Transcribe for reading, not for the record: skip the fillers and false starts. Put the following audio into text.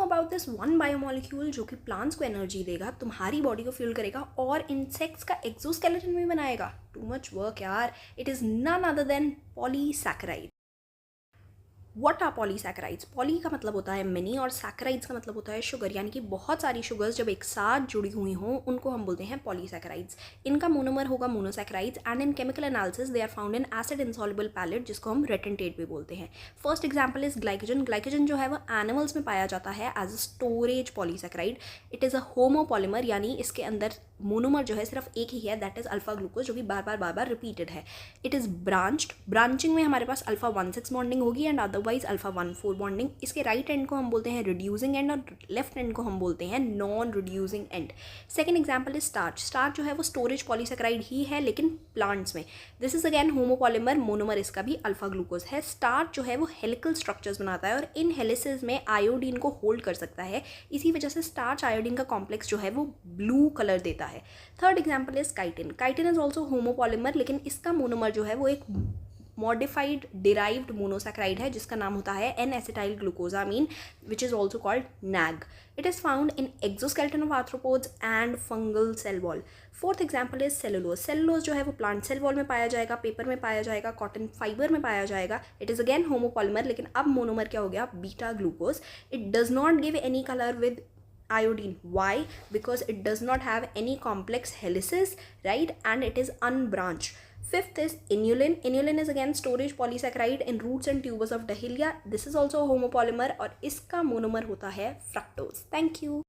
About this one biomolecule जो कि plants को एनर्जी देगा, तुम्हारी बॉडी को फ्यूल करेगा और इंसेक्ट्स का एक्सोस्केलेटन भी बनाएगा? टू मच वर्क यार. It is none other than polysaccharide. What are polysaccharides? Poly का मतलब होता है मेनी और सैकेराइड्स का मतलब होता है शुगर, यानी कि बहुत सारी शुगर्स जब एक साथ जुड़ी हुई हों उनको हम बोलते हैं पॉलीसैकेराइड्स. इनका मोनोमर होगा monosaccharides and in chemical analysis they are found in acid insoluble pellet जिसको हम रेटेंटेट भी बोलते हैं. First example is glycogen. Glycogen जो है वो एनिमल्स में पाया जाता है as a storage polysaccharide. It is a homopolymer, यानी इसके अंदर मोनोमर जो है सिर्फ एक ही है, दैट इज अल्फा ग्लूकोज, जो कि बार बार रिपीटेड है. It is branched. ब्रांचिंग में हमारे पास अल्फा 1,6 बॉन्डिंग होगी एंड अदरवाइज अल्फा 1,4 बॉन्डिंग. इसके राइट एंड को हम बोलते हैं रिड्यूसिंग एंड और लेफ्ट एंड को हम बोलते हैं non reducing and. Second example is starch. Starch जो है वो स्टोरेज पॉलीसैकेराइड ही है लेकिन प्लांट्स में. This is again homopolymer. Monomer इसका भी अल्फा ग्लूकोज है. स्टार्च जो है वो हेलिकल स्ट्रक्चर्स बनाता है और इन हेलिसेस में आयोडीन को होल्ड कर सकता है. इसी वजह से स्टार्च आयोडीन का कॉम्प्लेक्स जो है वो ब्लू कलर देता है. Third example is chitin. Chitin is also homopolymer लेकिन इसका मोनोमर जो है वो एक मॉडिफाइड डिराइव्ड मोनोसैकेराइड है जिसका नाम होता है N acetyl glucosamine which is also called NAG. It is found in exoskeleton of arthropods and fungal cell wall. Fourth example is cellulose. Cellulose जो है वो प्लांट सेल वॉल में पाया जाएगा, पेपर में पाया जाएगा, कॉटन फाइबर में पाया जाएगा. इट इज अगेन होमोपॉलीमर लेकिन अब मोनोमर क्या हो गया? Beta glucose. It does not give any colour with iodine. Why? Because it does not have any complex helices, right? And it is unbranched. Fifth is inulin. Inulin is again storage polysaccharide in roots and tubers of Dahlia. This is also a homopolymer और इसका monomer होता है fructose. Thank you.